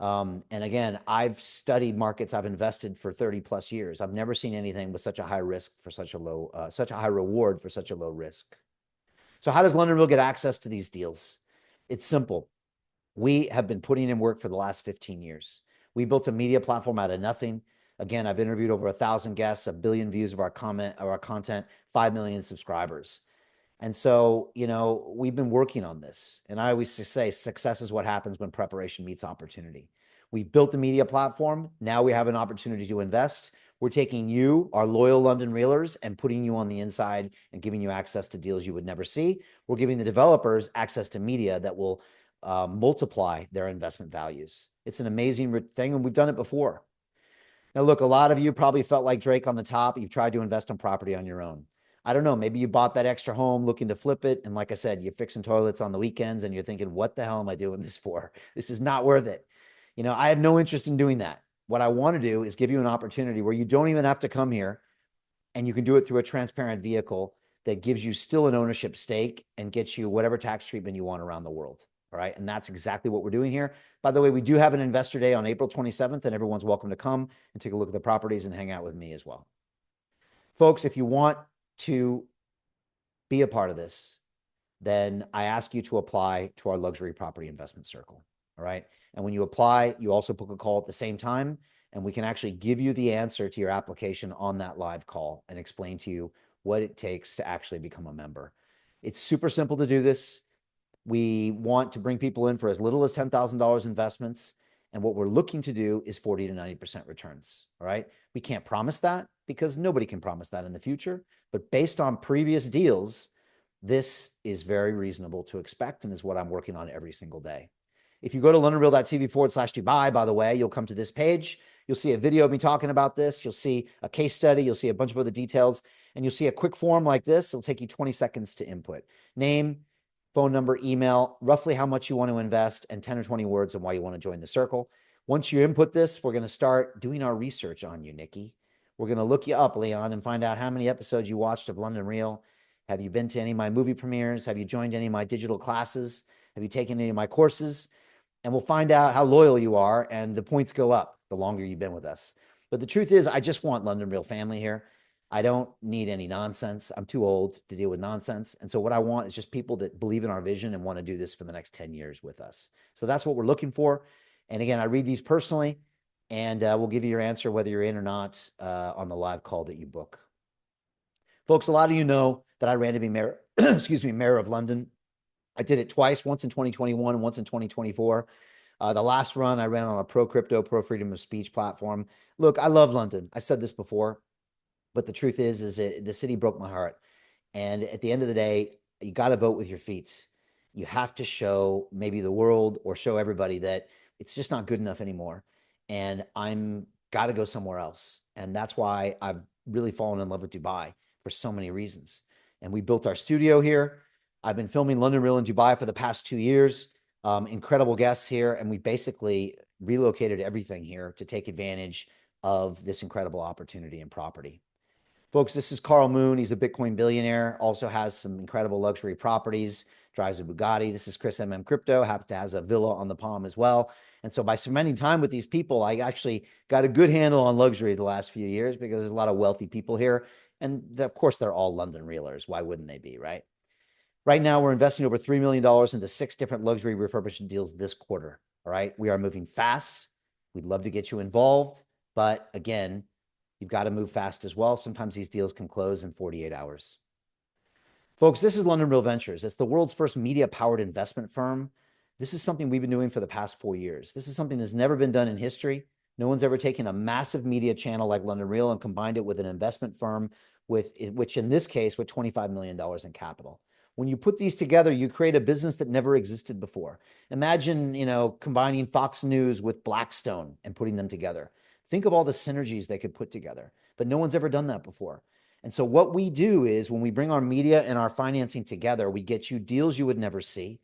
And again, I've studied markets. I've invested for 30 plus years. I've never seen anything with such a high risk for such a high reward for such a low risk. So how does London Real get access to these deals? It's simple. We have been putting in work for the last 15 years. We built a media platform out of nothing. Again, I've interviewed over 1,000 guests, 1 billion views of our content, 5 million subscribers. And so, we've been working on this. And I always say success is what happens when preparation meets opportunity. We've built the media platform. Now we have an opportunity to invest. We're taking you, our loyal London Reelers, and putting you on the inside and giving you access to deals you would never see. We're giving the developers access to media that will multiply their investment values. It's an amazing thing, and we've done it before. Now, look, a lot of you probably felt like Drake on the top. You've tried to invest in property on your own. I don't know, maybe you bought that extra home looking to flip it. And like I said, you're fixing toilets on the weekends and you're thinking, what the hell am I doing this for? This is not worth it. I have no interest in doing that. What I want to do is give you an opportunity where you don't even have to come here, and you can do it through a transparent vehicle that gives you still an ownership stake and gets you whatever tax treatment you want around the world. All right. And that's exactly what we're doing here. By the way, we do have an investor day on April 27th, and everyone's welcome to come and take a look at the properties and hang out with me as well. Folks, if you want to be a part of this, then I ask you to apply to our luxury property investment circle. All right. And when you apply, you also book a call at the same time, and we can actually give you the answer to your application on that live call and explain to you what it takes to actually become a member. It's super simple to do this. We want to bring people in for as little as $10,000 investments. And what we're looking to do is 40 to 90% returns. All right. We can't promise that because nobody can promise that in the future. But based on previous deals, this is very reasonable to expect and is what I'm working on every single day. If you go to londonreal.tv/Dubai, by the way, you'll come to this page. You'll see a video of me talking about this. You'll see a case study. You'll see a bunch of other details. And you'll see a quick form like this. It'll take you 20 seconds to input. Name, phone number, email, roughly how much you want to invest, and 10 or 20 words on why you want to join the circle. Once you input this, we're going to start doing our research on you, Nikki. We're going to look you up, Leon, and find out how many episodes you watched of London Real. Have you been to any of my movie premieres? Have you joined any of my digital classes? Have you taken any of my courses? And we'll find out how loyal you are, and the points go up the longer you've been with us. But the truth is, I just want London Real family here. I don't need any nonsense. I'm too old to deal with nonsense. And so what I want is just people that believe in our vision and want to do this for the next 10 years with us. So that's what we're looking for. And again, I read these personally, and we'll give you your answer whether you're in or not on the live call that you book. Folks, a lot of you know that I ran to be mayor, mayor of London. I did it twice, once in 2021 and once in 2024. The last run I ran on a pro crypto, pro freedom of speech platform. Look, I love London. I said this before, but the truth is the city broke my heart. And at the end of the day, you got to vote with your feet. You have to show maybe the world or show everybody that it's just not good enough anymore. And I'm got to go somewhere else. And that's why I've really fallen in love with Dubai for so many reasons. And we built our studio here. I've been filming London Real in Dubai for the past 2 years. Incredible guests here. And we basically relocated everything here to take advantage of this incredible opportunity in property. Folks, this is Carl Moon. He's a Bitcoin billionaire, also has some incredible luxury properties, drives a Bugatti. This is Chris Crypto, happens to has a villa on the Palm as well. And so by spending time with these people, I actually got a good handle on luxury the last few years because there's a lot of wealthy people here. And of course, they're all London Reelers. Why wouldn't they be, right? Right now, we're investing over $3 million into 6 different luxury refurbishment deals this quarter. All right. We are moving fast. We'd love to get you involved. But again, you've got to move fast as well. Sometimes these deals can close in 48 hours. Folks, this is London Real Ventures. It's the world's first media-powered investment firm. This is something we've been doing for the past 4 years. This is something that's never been done in history. No one's ever taken a massive media channel like London Real and combined it with an investment firm, which in this case, with $25 million in capital. When you put these together, you create a business that never existed before. Imagine, combining Fox News with Blackstone and putting them together. Think of all the synergies they could put together, but no one's ever done that before. And so what we do is when we bring our media and our financing together, we get you deals you would never see,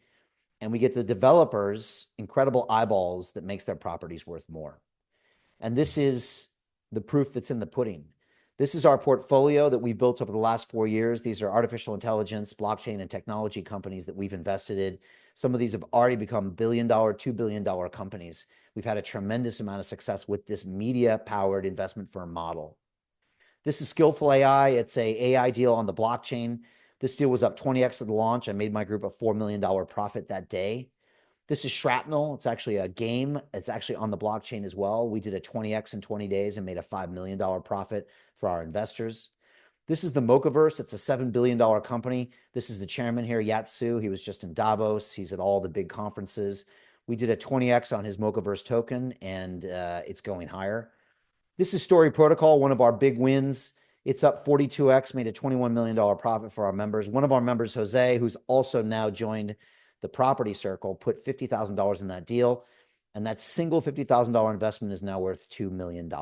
and we get the developers incredible eyeballs that makes their properties worth more. And this is the proof that's in the pudding. This is our portfolio that we built over the last 4 years. These are artificial intelligence, blockchain, and technology companies that we've invested in. Some of these have already become billion-dollar, $2 billion companies. We've had a tremendous amount of success with this media-powered investment firm model. This is Skillful AI. It's a AI deal on the blockchain. This deal was up 20x at the launch. I made my group a $4 million profit that day. This is Shrapnel. It's actually a game. It's actually on the blockchain as well. We did a 20x in 20 days and made a $5 million profit for our investors. This is the Mochaverse. It's a $7 billion company. This is the chairman here, Yatsu. He was just in Davos. He's at all the big conferences. We did a 20x on his Mochaverse token, and it's going higher. This is Story Protocol, one of our big wins. It's up 42x, made a $21 million profit for our members. One of our members, Jose, who's also now joined the Property Circle, put $50,000 in that deal. And that single $50,000 investment is now worth $2 million.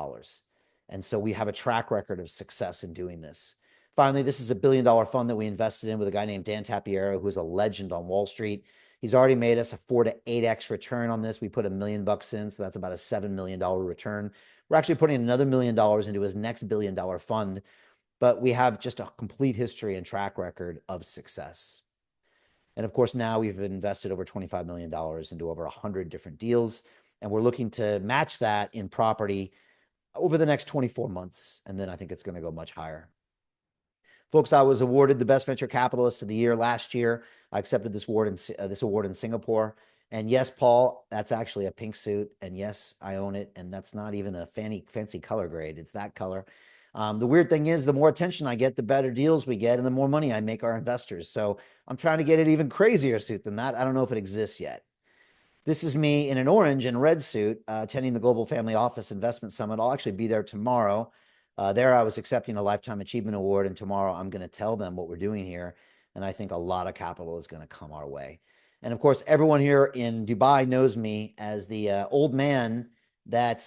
And so we have a track record of success in doing this. Finally, this is a $1 billion fund that we invested in with a guy named Dan Tapiero, who's a legend on Wall Street. He's already made us a 4 to 8x return on this. We put $1 million in, so that's about a $7 million return. We're actually putting another $1 million into his next $1 billion fund, but we have just a complete history and track record of success. And of course, now we've invested over $25 million into over 100 different deals, and we're looking to match that in property over the next 24 months, and then I think it's going to go much higher. Folks, I was awarded the Best Venture Capitalist of the Year last year. I accepted this award in Singapore. And yes, Paul, that's actually a pink suit. And yes, I own it. And that's not even a fancy color grade. It's that color. The weird thing is, the more attention I get, the better deals we get and the more money I make our investors. So I'm trying to get an even crazier suit than that. I don't know if it exists yet. This is me in an orange and red suit attending the Global Family Office Investment Summit. I'll actually be there tomorrow. There I was accepting a Lifetime Achievement Award, and tomorrow I'm going to tell them what we're doing here. And I think a lot of capital is going to come our way. And of course, everyone here in Dubai knows me as the old man that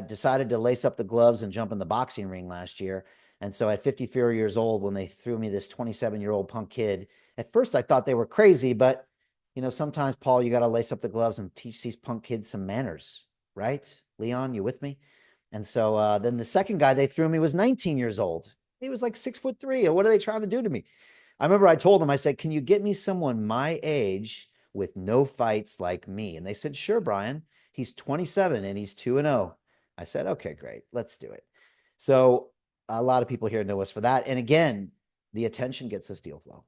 decided to lace up the gloves and jump in the boxing ring last year. And so at 54 years old, when they threw me this 27-year-old punk kid, at first I thought they were crazy, but you know, sometimes, Paul, you got to lace up the gloves and teach these punk kids some manners, right? Leon, you with me? And so then the second guy they threw me was 19 years old. He was like 6'3". What are they trying to do to me? I remember I told them, I said, can you get me someone my age with no fights like me? And they said, sure, Brian. He's 27 and he's 2-0. I said, okay, great. Let's do it. So a lot of people here know us for that. And again, the attention gets us deal flow.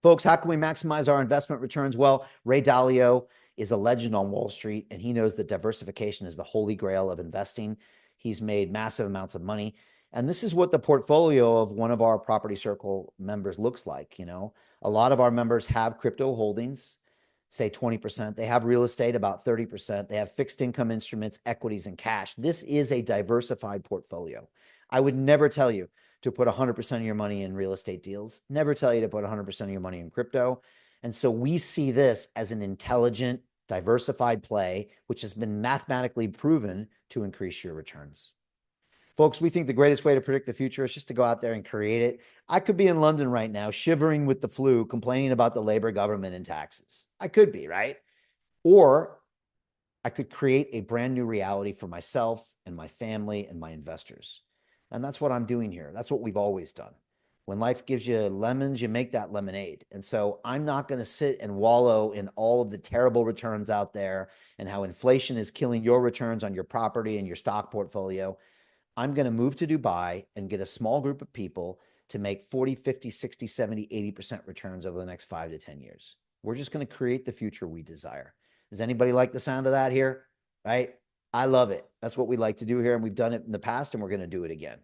Folks, how can we maximize our investment returns? Well, Ray Dalio is a legend on Wall Street, and he knows that diversification is the holy grail of investing. He's made massive amounts of money. And this is what the portfolio of one of our Property Circle members looks like. You know, a lot of our members have crypto holdings, say 20%. They have real estate, about 30%. They have fixed income instruments, equities, and cash. This is a diversified portfolio. I would never tell you to put 100% of your money in real estate deals. Never tell you to put 100% of your money in crypto. And so we see this as an intelligent, diversified play, which has been mathematically proven to increase your returns. Folks, we think the greatest way to predict the future is just to go out there and create it. I could be in London right now, shivering with the flu, complaining about the Labour government and taxes. I could be, right? Or I could create a brand new reality for myself and my family and my investors. And that's what I'm doing here. That's what we've always done. When life gives you lemons, you make that lemonade. And so I'm not going to sit and wallow in all of the terrible returns out there and how inflation is killing your returns on your property and your stock portfolio. I'm going to move to Dubai and get a small group of people to make 40, 50, 60, 70, 80% returns over the next 5 to 10 years. We're just going to create the future we desire. Does anybody like the sound of that here? Right? I love it. That's what we like to do here, and we've done it in the past, and we're going to do it again.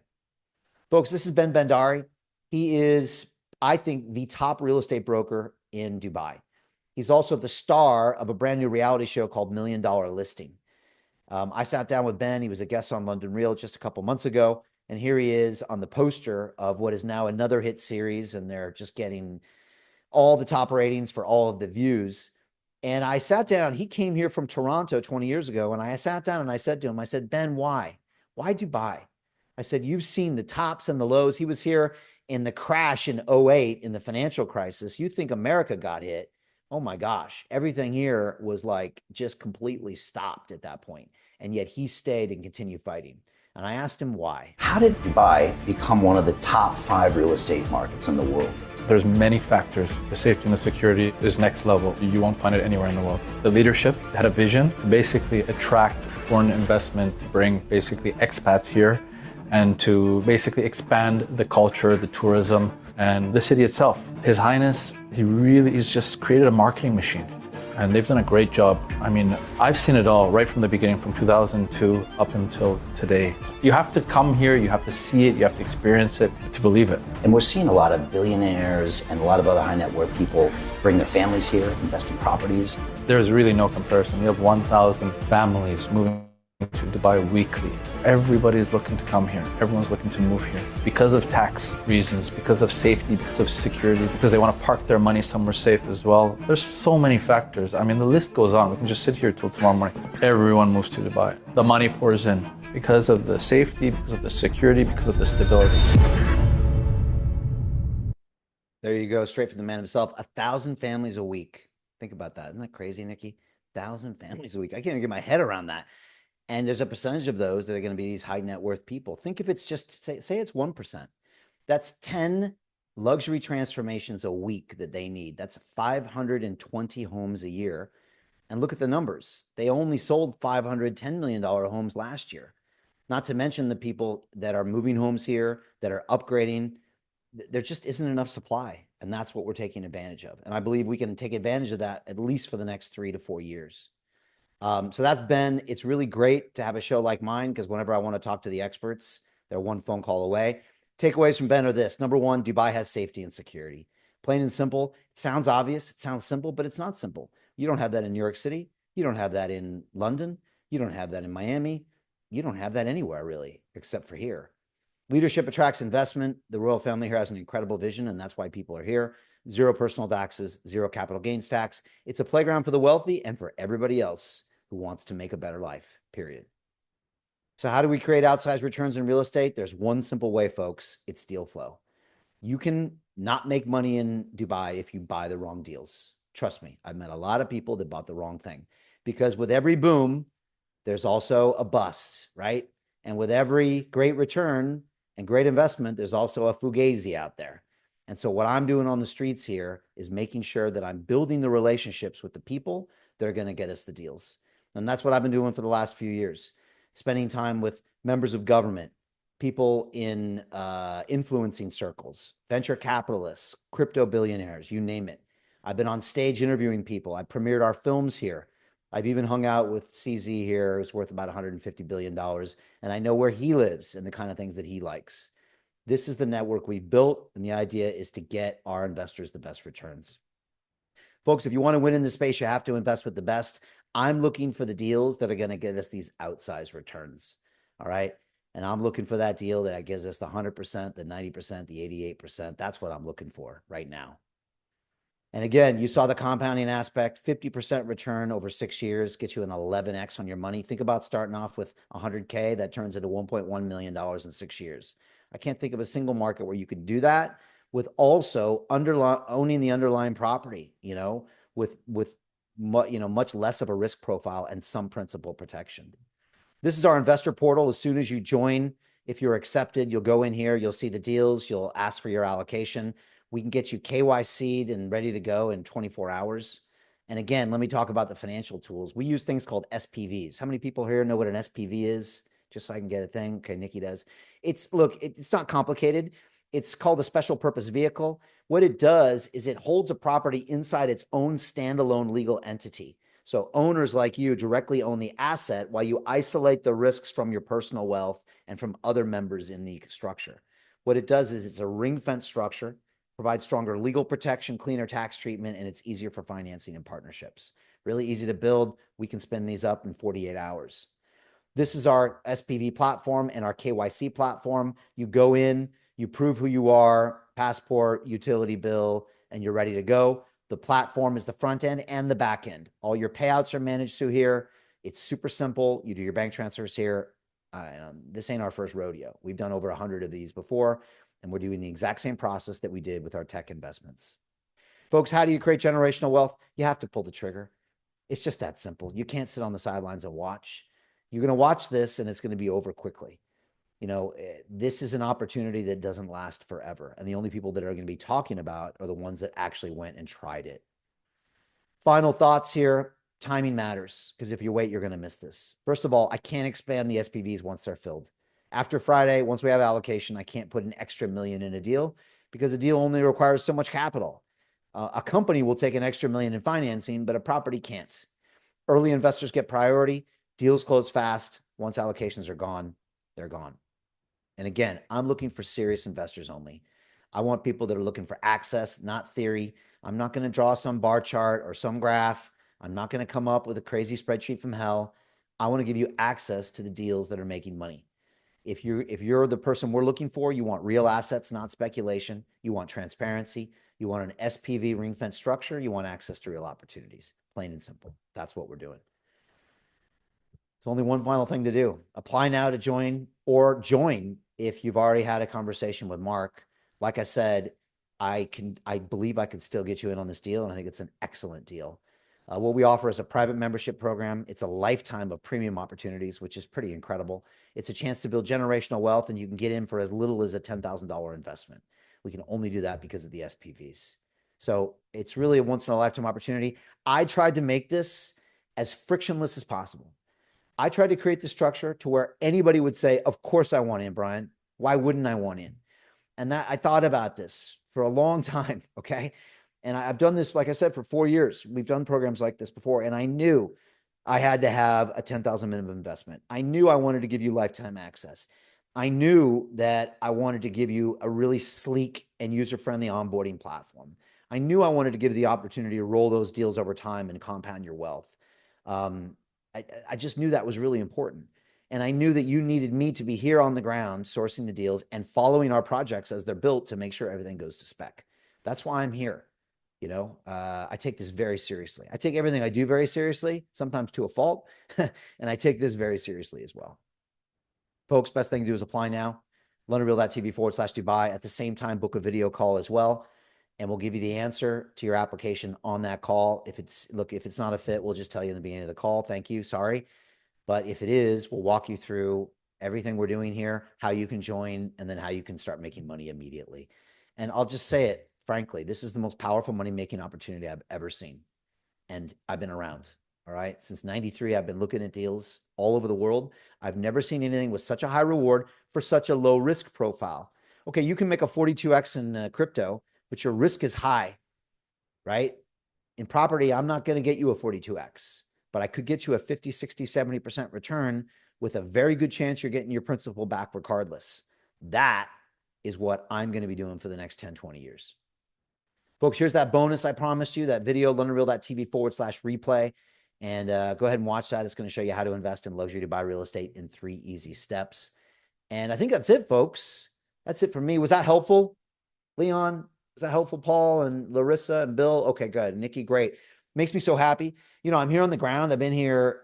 Folks, this is Ben Bandari. He is, I think, the top real estate broker in Dubai. He's also the star of a brand new reality show called $1 Million Listing. I sat down with Ben. He was a guest on London Real just a couple months ago, and here he is on the poster of what is now another hit series, and they're just getting all the top ratings for all of the views. And I sat down. He came here from Toronto 20 years ago, and I sat down and I said to him, I said, Ben, why? Why Dubai? I said, you've seen the tops and the lows. He was here in the crash in 2008 in the financial crisis. You think America got hit. Oh my gosh, everything here was like just completely stopped at that point. And yet he stayed and continued fighting. And I asked him why. How did Dubai become one of the top 5 real estate markets in the world? There's many factors. The safety and the security is next level. You won't find it anywhere in the world. The leadership had a vision to basically attract foreign investment, to bring basically expats here, and to basically expand the culture, the tourism, and the city itself. His Highness, he really has just created a marketing machine. and they've done a great job. I mean, I've seen it all right from the beginning, from 2002 up until today. You have to come here, you have to see it, you have to experience it to believe it. And we're seeing a lot of billionaires and a lot of other high net worth people bring their families here, invest in properties. There's really no comparison. We have 1,000 families moving to Dubai weekly. Everybody's looking to come here. Everyone's looking to move here because of tax reasons, because of safety, because of security, because they want to park their money somewhere safe as well. There's so many factors. I mean, the list goes on. We can just sit here till tomorrow morning. Everyone moves to Dubai. The money pours in because of the safety, because of the security, because of the stability. There you go, straight from the man himself. 1,000 families a week. Think about that. Isn't that crazy, Nikki? 1,000 families a week. I can't even get my head around that. And there's a percentage of those that are going to be these high net worth people. Think if it's just, say it's 1%. That's 10 luxury transformations a week that they need. That's 520 homes a year. And look at the numbers. They only sold $510 million homes last year. Not to mention the people that are moving homes here, that are upgrading. There just isn't enough supply. And that's what we're taking advantage of. And I believe we can take advantage of that at least for the next 3 to 4 years. So that's Ben. It's really great to have a show like mine because whenever I want to talk to the experts, they're one phone call away. Takeaways from Ben are this. Number one, Dubai has safety and security. Plain and simple. It sounds obvious. It sounds simple, but it's not simple. You don't have that in New York City. You don't have that in London. You don't have that in Miami. You don't have that anywhere really, except for here. Leadership attracts investment. The royal family here has an incredible vision, and that's why people are here. Zero personal taxes, zero capital gains tax. It's a playground for the wealthy and for everybody else who wants to make a better life, period. So how do we create outsized returns in real estate? There's one simple way, folks. It's deal flow. You can not make money in Dubai if you buy the wrong deals. Trust me, I've met a lot of people that bought the wrong thing because with every boom, there's also a bust, right? And with every great return and great investment, there's also a fugazi out there. And so what I'm doing on the streets here is making sure that I'm building the relationships with the people that are going to get us the deals. And that's what I've been doing for the last few years, spending time with members of government, people in influencing circles, venture capitalists, crypto billionaires, you name it. I've been on stage interviewing people. I premiered our films here. I've even hung out with CZ here, who's worth about $150 billion. And I know where he lives and the kind of things that he likes. This is the network we've built. And the idea is to get our investors the best returns. Folks, if you want to win in this space, you have to invest with the best. I'm looking for the deals that are going to get us these outsized returns. All right. And I'm looking for that deal that gives us the 100%, the 90%, the 88%. That's what I'm looking for right now. And again, you saw the compounding aspect, 50% return over 6 years gets you an 11x on your money. Think about starting off with 100K, that turns into $1.1 million in 6 years. I can't think of a single market where you could do that with also owning the underlying property, with much less of a risk profile and some principal protection. This is our investor portal. As soon as you join, if you're accepted, you'll go in here, you'll see the deals, you'll ask for your allocation. We can get you KYC'd and ready to go in 24 hours. And again, let me talk about the financial tools. We use things called SPVs. How many people here know what an SPV is? Just so I can get a thing. Okay, Nikki does. It's not complicated. It's called a special purpose vehicle. What it does is it holds a property inside its own standalone legal entity. So owners like you directly own the asset while you isolate the risks from your personal wealth and from other members in the structure. What it does is it's a ring-fence structure, provides stronger legal protection, cleaner tax treatment, and it's easier for financing and partnerships. Really easy to build. We can spin these up in 48 hours. This is our SPV platform and our KYC platform. You go in, you prove who you are, passport, utility bill, and you're ready to go. The platform is the front end and the back end. All your payouts are managed through here. It's super simple. You do your bank transfers here. This ain't our first rodeo. We've done over 100 of these before, and we're doing the exact same process that we did with our tech investments. Folks, how do you create generational wealth? You have to pull the trigger. It's just that simple. You can't sit on the sidelines and watch. You're going to watch this and it's going to be over quickly. This is an opportunity that doesn't last forever. And the only people that are going to be talking about are the ones that actually went and tried it. Final thoughts here. Timing matters because if you wait, you're going to miss this. First of all, I can't expand the SPVs once they're filled. After Friday, once we have allocation, I can't put an extra million in a deal because a deal only requires so much capital. A company will take an extra million in financing, but a property can't. Early investors get priority. Deals close fast. Once allocations are gone, they're gone. And again, I'm looking for serious investors only. I want people that are looking for access, not theory. I'm not going to draw some bar chart or some graph. I'm not going to come up with a crazy spreadsheet from hell. I want to give you access to the deals that are making money. If you're the person we're looking for, you want real assets, not speculation. You want transparency. You want an SPV ring fence structure. You want access to real opportunities. Plain and simple. That's what we're doing. There's only one final thing to do. Apply now to join, or join if you've already had a conversation with Mark. Like I said, I believe I can still get you in on this deal, and I think it's an excellent deal. What we offer is a private membership program. It's a lifetime of premium opportunities, which is pretty incredible. It's a chance to build generational wealth, and you can get in for as little as a $10,000 investment. We can only do that because of the SPVs. So it's really a once in a lifetime opportunity. I tried to make this as frictionless as possible. I tried to create the structure to where anybody would say, of course I want in, Brian. Why wouldn't I want in? And that I thought about this for a long time. Okay. And I've done this, like I said, for 4 years. We've done programs like this before. And I knew I had to have a 10,000 minimum investment. I knew I wanted to give you lifetime access. I knew that I wanted to give you a really sleek and user-friendly onboarding platform. I knew I wanted to give you the opportunity to roll those deals over time and compound your wealth. Um, I just knew that was really important. And I knew that you needed me to be here on the ground, sourcing the deals and following our projects as they're built to make sure everything goes to spec. That's why I'm here. I take this very seriously. I take everything I do very seriously, sometimes to a fault, and I take this very seriously as well. Folks, best thing to do is apply now. LondonReal.tv/Dubai. At the same time, book a video call as well, and we'll give you the answer to your application on that call. If it's not a fit, we'll just tell you in the beginning of the call. Thank you. Sorry. But if it is, we'll walk you through everything we're doing here, how you can join, and then how you can start making money immediately. And I'll just say it frankly, this is the most powerful money making opportunity I've ever seen. And I've been around. All right. Since 93, I've been looking at deals all over the world. I've never seen anything with such a high reward for such a low risk profile. Okay. You can make a 42x in crypto, but your risk is high, right? In property, I'm not going to get you a 42x, but I could get you a 50, 60, 70% return with a very good chance you're getting your principal back regardless. That is what I'm going to be doing for the next 10, 20 years. Folks, here's that bonus I promised you, that video, LondonReal.tv/replay. And go ahead and watch that. It's going to show you how to invest in luxury Dubai real estate in 3 easy steps. And I think that's it, folks. That's it for me. Was that helpful, Leon? Was that helpful, Paul and Larissa and Bill? Okay, good. Nikki, great. Makes me so happy. I'm here on the ground. I've been here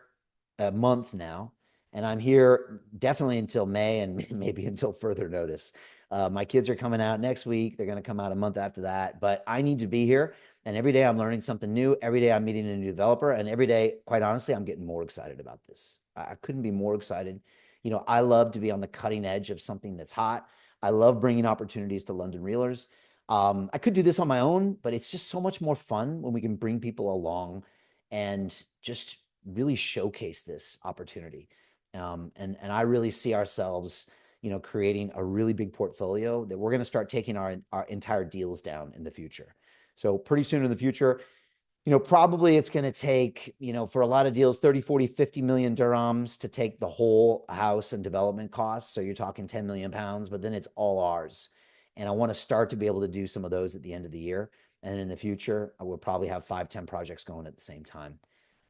a month now, and I'm here definitely until May and maybe until further notice. My kids are coming out next week. They're going to come out a month after that, but I need to be here. And every day I'm learning something new. Every day I'm meeting a new developer. And every day, quite honestly, I'm getting more excited about this. I couldn't be more excited. I love to be on the cutting edge of something that's hot. I love bringing opportunities to London Realers. I could do this on my own, but it's just so much more fun when we can bring people along and just really showcase this opportunity. And I really see ourselves, creating a really big portfolio that we're going to start taking our entire deals down in the future. So pretty soon in the future, probably it's going to take, for a lot of deals, 30, 40, 50 million dirhams to take the whole house and development costs. So you're talking 10 million pounds, but then it's all ours. And I want to start to be able to do some of those at the end of the year. And in the future, I will probably have 5, 10 projects going at the same time.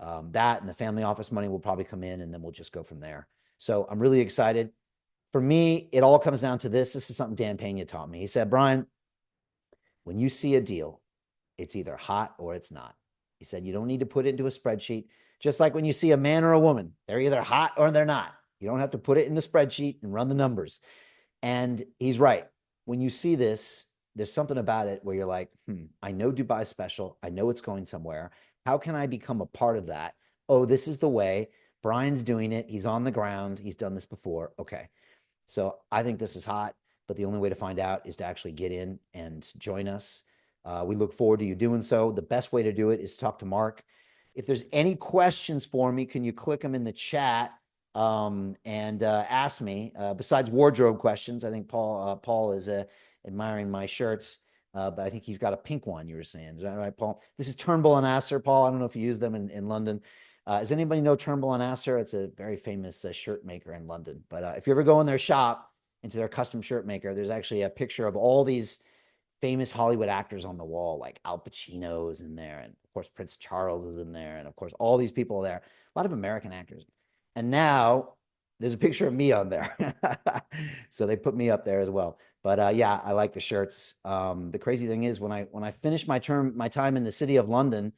That and the family office money will probably come in, and then we'll just go from there. So I'm really excited. For me, it all comes down to this. This is something Dan Pena taught me. He said, Brian, when you see a deal, it's either hot or it's not. He said, you don't need to put it into a spreadsheet. Just like when you see a man or a woman, they're either hot or they're not. You don't have to put it in the spreadsheet and run the numbers. And he's right. When you see this, there's something about it where you're like, I know Dubai's special. I know it's going somewhere. How can I become a part of that? Oh, this is the way. Brian's doing it. He's on the ground. He's done this before. Okay. So I think this is hot, but the only way to find out is to actually get in and join us. We look forward to you doing so. The best way to do it is to talk to Mark. If there's any questions for me, can you click them in the chat and ask me? Besides wardrobe questions, I think Paul is admiring my shirts. but I think he's got a pink one. You were saying, is that right, Paul? This is Turnbull and Asser, Paul. I don't know if you use them in London. Does anybody know Turnbull and Asser? It's a very famous shirt maker in London. But if you ever go in their shop, into their custom shirt maker, there's actually a picture of all these famous Hollywood actors on the wall, like Al Pacino is in there, and of course Prince Charles is in there, and of course all these people are there. A lot of American actors. And now there's a picture of me on there, so they put me up there as well. But yeah, I like the shirts. The crazy thing is when I finished my time in the city of London,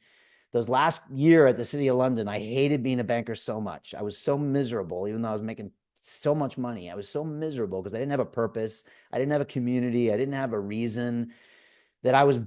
those last year at the city of London, I hated being a banker so much. I was so miserable, even though I was making so much money. I was so miserable because I didn't have a purpose. I didn't have a community. I didn't have a reason that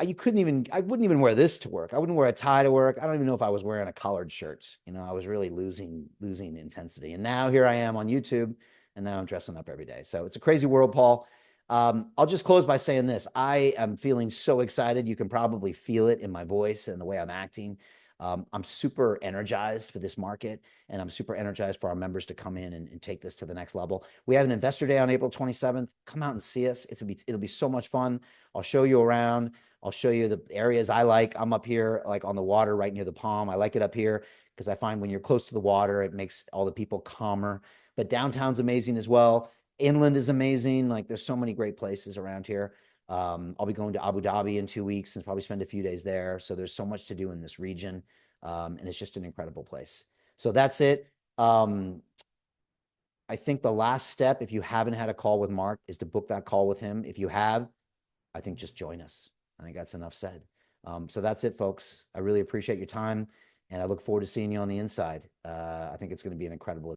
you couldn't even, I wouldn't even wear this to work. I wouldn't wear a tie to work. I don't even know if I was wearing a collared shirt. I was really losing intensity. And now here I am on YouTube, and now I'm dressing up every day. So it's a crazy world, Paul. I'll just close by saying this. I am feeling so excited. You can probably feel it in my voice and the way I'm acting. I'm super energized for this market, and I'm super energized for our members to come in and take this to the next level. We have an investor day on April 27th. Come out and see us. It'll be so much fun. I'll show you around. I'll show you the areas I like. I'm up here, like on the water, right near the palm. I like it up here because I find when you're close to the water, it makes all the people calmer. But downtown's amazing as well. Inland is amazing. Like there's so many great places around here. I'll be going to Abu Dhabi in 2 weeks and probably spend a few days there. So there's so much to do in this region. And it's just an incredible place. So that's it. I think the last step, if you haven't had a call with Mark, is to book that call with him. If you have, I think just join us. I think that's enough said. So that's it, folks. I really appreciate your time, and I look forward to seeing you on the inside. I think it's going to be an incredible